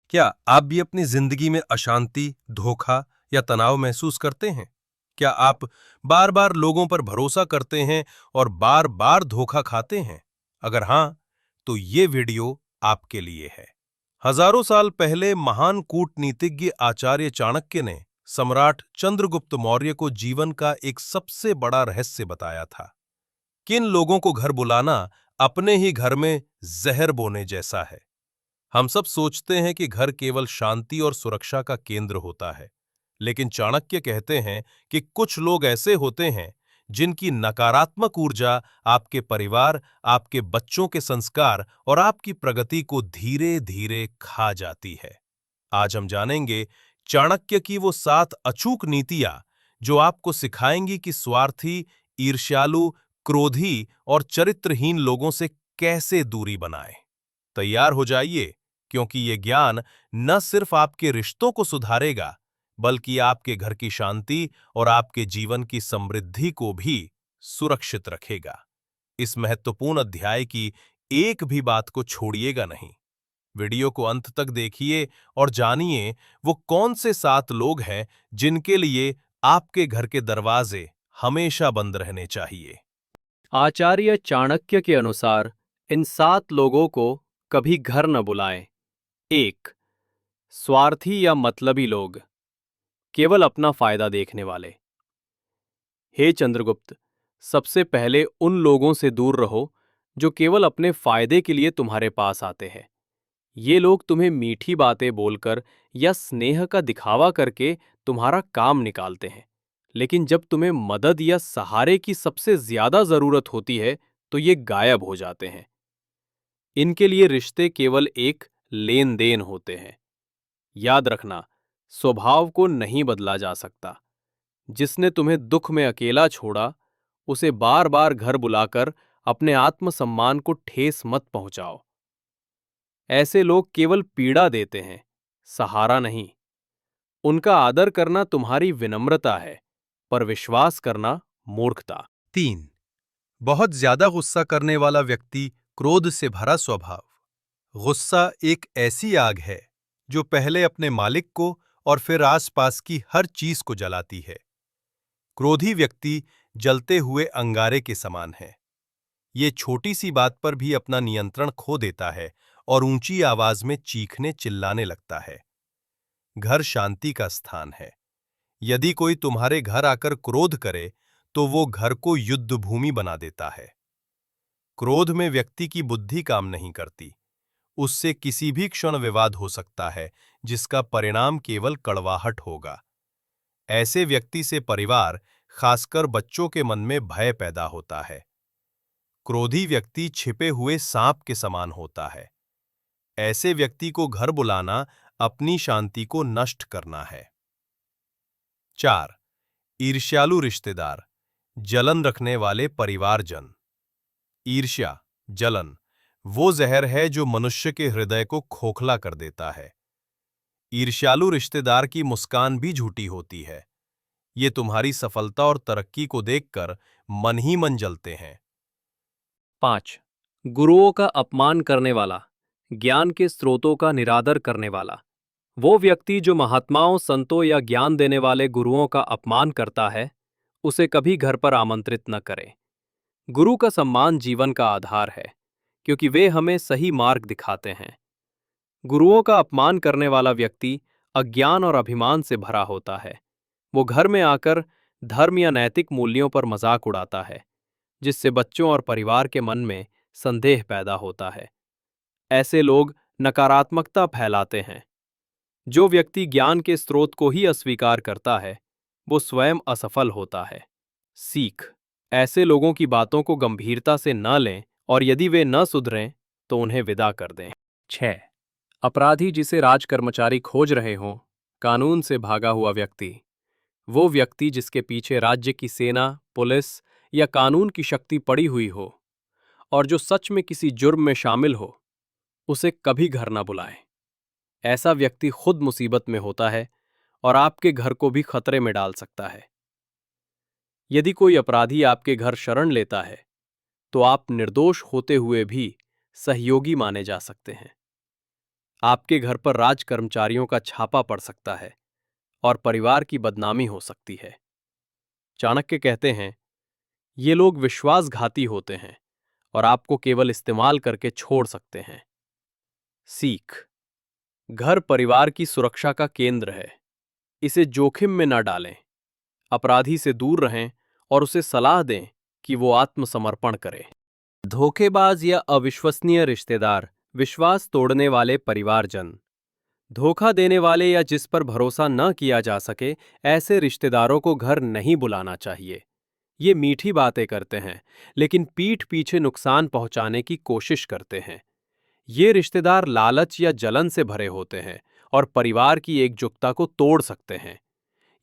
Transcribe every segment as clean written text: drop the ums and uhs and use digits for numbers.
क्या आप भी अपनी जिंदगी में अशांति, धोखा या तनाव महसूस करते हैं? क्या आप बार बार लोगों पर भरोसा करते हैं और बार बार धोखा खाते हैं? अगर हाँ, तो ये वीडियो आपके लिए है। हजारों साल पहले महान कूटनीतिज्ञ आचार्य चाणक्य ने सम्राट चंद्रगुप्त मौर्य को जीवन का एक सबसे बड़ा रहस्य बताया था। किन लोगों को घर बुलाना अपने ही घर में जहर बोने जैसा है। हम सब सोचते हैं कि घर केवल शांति और सुरक्षा का केंद्र होता है, लेकिन चाणक्य कहते हैं कि कुछ लोग ऐसे होते हैं जिनकी नकारात्मक ऊर्जा आपके परिवार, आपके बच्चों के संस्कार और आपकी प्रगति को धीरे धीरे खा जाती है। आज हम जानेंगे चाणक्य की वो 7 अचूक नीतियां जो आपको सिखाएंगी कि स्वार्थी, ईर्ष्यालु, क्रोधी और चरित्रहीन लोगों से कैसे दूरी बनाएं। तैयार हो जाइए, क्योंकि ये ज्ञान न सिर्फ आपके रिश्तों को सुधारेगा, बल्कि आपके घर की शांति और आपके जीवन की समृद्धि को भी सुरक्षित रखेगा। इस महत्वपूर्ण अध्याय की एक भी बात को छोड़िएगा नहीं। वीडियो को अंत तक देखिए और जानिए वो कौन से 7 लोग हैं जिनके लिए आपके घर के दरवाजे हमेशा बंद रहने चाहिए। आचार्य चाणक्य के अनुसार इन 7 लोगों को कभी घर न बुलाएं। 1. स्वार्थी या मतलबी लोग, केवल अपना फायदा देखने वाले। हे चंद्रगुप्त, सबसे पहले उन लोगों से दूर रहो जो केवल अपने फायदे के लिए तुम्हारे पास आते हैं। ये लोग तुम्हें मीठी बातें बोलकर या स्नेह का दिखावा करके तुम्हारा काम निकालते हैं, लेकिन जब तुम्हें मदद या सहारे की सबसे ज्यादा जरूरत होती है तो ये गायब हो जाते हैं। इनके लिए रिश्ते केवल एक लेन देन होते हैं। याद रखना, स्वभाव को नहीं बदला जा सकता। जिसने तुम्हें दुख में अकेला छोड़ा, उसे बार बार घर बुलाकर अपने आत्मसम्मान को ठेस मत पहुंचाओ। ऐसे लोग केवल पीड़ा देते हैं, सहारा नहीं। उनका आदर करना तुम्हारी विनम्रता है, पर विश्वास करना मूर्खता। 3. बहुत ज्यादा गुस्सा करने वाला व्यक्ति, क्रोध से भरा स्वभाव। गुस्सा एक ऐसी आग है जो पहले अपने मालिक को और फिर आसपास की हर चीज को जलाती है। क्रोधी व्यक्ति जलते हुए अंगारे के समान है। ये छोटी सी बात पर भी अपना नियंत्रण खो देता है और ऊंची आवाज में चीखने चिल्लाने लगता है। घर शांति का स्थान है। यदि कोई तुम्हारे घर आकर क्रोध करे, तो वो घर को युद्ध भूमि बना देता है। क्रोध में व्यक्ति की बुद्धि काम नहीं करती। उससे किसी भी क्षण विवाद हो सकता है, जिसका परिणाम केवल कड़वाहट होगा। ऐसे व्यक्ति से परिवार, खासकर बच्चों के मन में भय पैदा होता है। क्रोधी व्यक्ति छिपे हुए सांप के समान होता है। ऐसे व्यक्ति को घर बुलाना अपनी शांति को नष्ट करना है। 4. ईर्ष्यालु रिश्तेदार, जलन रखने वाले परिवारजन। ईर्ष्या, जलन वो जहर है जो मनुष्य के हृदय को खोखला कर देता है। ईर्ष्यालु रिश्तेदार की मुस्कान भी झूठी होती है। ये तुम्हारी सफलता और तरक्की को देखकर मन ही मन जलते हैं। 5. गुरुओं का अपमान करने वाला, ज्ञान के स्रोतों का निरादर करने वाला। वो व्यक्ति जो महात्माओं, संतों या ज्ञान देने वाले गुरुओं का अपमान करता है, उसे कभी घर पर आमंत्रित न करें। गुरु का सम्मान जीवन का आधार है, क्योंकि वे हमें सही मार्ग दिखाते हैं। गुरुओं का अपमान करने वाला व्यक्ति अज्ञान और अभिमान से भरा होता है। वो घर में आकर धर्म या नैतिक मूल्यों पर मजाक उड़ाता है, जिससे बच्चों और परिवार के मन में संदेह पैदा होता है। ऐसे लोग नकारात्मकता फैलाते हैं। जो व्यक्ति ज्ञान के स्रोत को ही अस्वीकार करता है, वो स्वयं असफल होता है। सीख, ऐसे लोगों की बातों को गंभीरता से न लें और यदि वे न सुधरें तो उन्हें विदा कर दें। 6. अपराधी जिसे राजकर्मचारी खोज रहे हों, कानून से भागा हुआ व्यक्ति। वो व्यक्ति जिसके पीछे राज्य की सेना, पुलिस या कानून की शक्ति पड़ी हुई हो और जो सच में किसी जुर्म में शामिल हो, उसे कभी घर न बुलाएं। ऐसा व्यक्ति खुद मुसीबत में होता है और आपके घर को भी खतरे में डाल सकता है। यदि कोई अपराधी आपके घर शरण लेता है, तो आप निर्दोष होते हुए भी सहयोगी माने जा सकते हैं। आपके घर पर राज कर्मचारियों का छापा पड़ सकता है और परिवार की बदनामी हो सकती है। चाणक्य कहते हैं, ये लोग विश्वासघाती होते हैं और आपको केवल इस्तेमाल करके छोड़ सकते हैं। सीख: घर परिवार की सुरक्षा का केंद्र है। इसे जोखिम में न डालें। अपराधी से दूर रहें और उसे सलाह दें कि वो आत्मसमर्पण करे। धोखेबाज या अविश्वसनीय रिश्तेदार, विश्वास तोड़ने वाले परिवारजन। धोखा देने वाले या जिस पर भरोसा न किया जा सके, ऐसे रिश्तेदारों को घर नहीं बुलाना चाहिए। ये मीठी बातें करते हैं, लेकिन पीठ पीछे नुकसान पहुंचाने की कोशिश करते हैं। ये रिश्तेदार लालच या जलन से भरे होते हैं और परिवार की एकजुटता को तोड़ सकते हैं।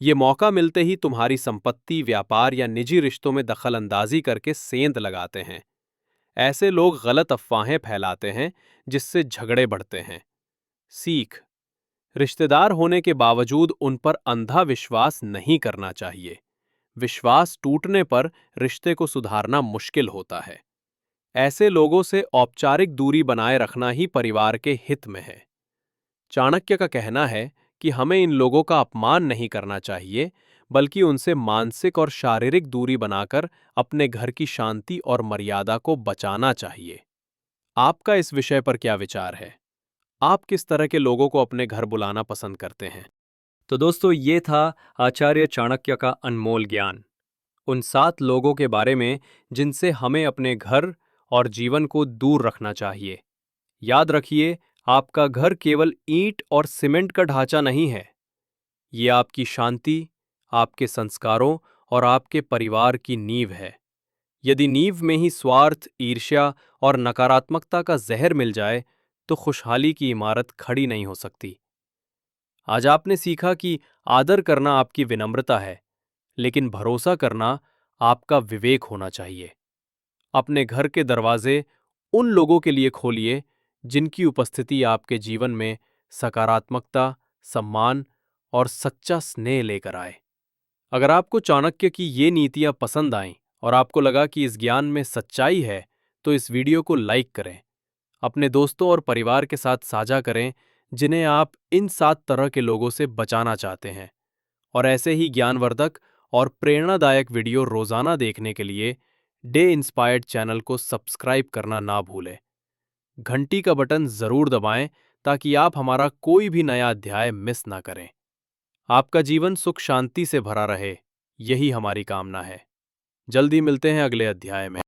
ये मौका मिलते ही तुम्हारी संपत्ति, व्यापार या निजी रिश्तों में दखलंदाजी करके सेंध लगाते हैं। ऐसे लोग गलत अफवाहें फैलाते हैं, जिससे झगड़े बढ़ते हैं। सीख: रिश्तेदार होने के बावजूद उन पर अंधा विश्वास नहीं करना चाहिए। विश्वास टूटने पर रिश्ते को सुधारना मुश्किल होता है। ऐसे लोगों से औपचारिक दूरी बनाए रखना ही परिवार के हित में है। चाणक्य का कहना है कि हमें इन लोगों का अपमान नहीं करना चाहिए, बल्कि उनसे मानसिक और शारीरिक दूरी बनाकर अपने घर की शांति और मर्यादा को बचाना चाहिए। आपका इस विषय पर क्या विचार है? आप किस तरह के लोगों को अपने घर बुलाना पसंद करते हैं? तो दोस्तों, ये था आचार्य चाणक्य का अनमोल ज्ञान, उन 7 लोगों के बारे में जिनसे हमें अपने घर और जीवन को दूर रखना चाहिए। याद रखिए, आपका घर केवल ईंट और सीमेंट का ढांचा नहीं है। ये आपकी शांति, आपके संस्कारों और आपके परिवार की नींव है। यदि नींव में ही स्वार्थ, ईर्ष्या और नकारात्मकता का जहर मिल जाए, तो खुशहाली की इमारत खड़ी नहीं हो सकती। आज आपने सीखा कि आदर करना आपकी विनम्रता है, लेकिन भरोसा करना आपका विवेक होना चाहिए। अपने घर के दरवाजे उन लोगों के लिए खोलिए जिनकी उपस्थिति आपके जीवन में सकारात्मकता, सम्मान और सच्चा स्नेह लेकर आए। अगर आपको चाणक्य की ये नीतियां पसंद आईं और आपको लगा कि इस ज्ञान में सच्चाई है, तो इस वीडियो को लाइक करें, अपने दोस्तों और परिवार के साथ साझा करें जिन्हें आप इन 7 तरह के लोगों से बचाना चाहते हैं। और ऐसे ही ज्ञानवर्धक और प्रेरणादायक वीडियो रोजाना देखने के लिए डे इंस्पायर्ड चैनल को सब्सक्राइब करना ना भूलें। घंटी का बटन जरूर दबाएं ताकि आप हमारा कोई भी नया अध्याय मिस ना करें। आपका जीवन सुख शांति से भरा रहे, यही हमारी कामना है। जल्दी मिलते हैं अगले अध्याय में।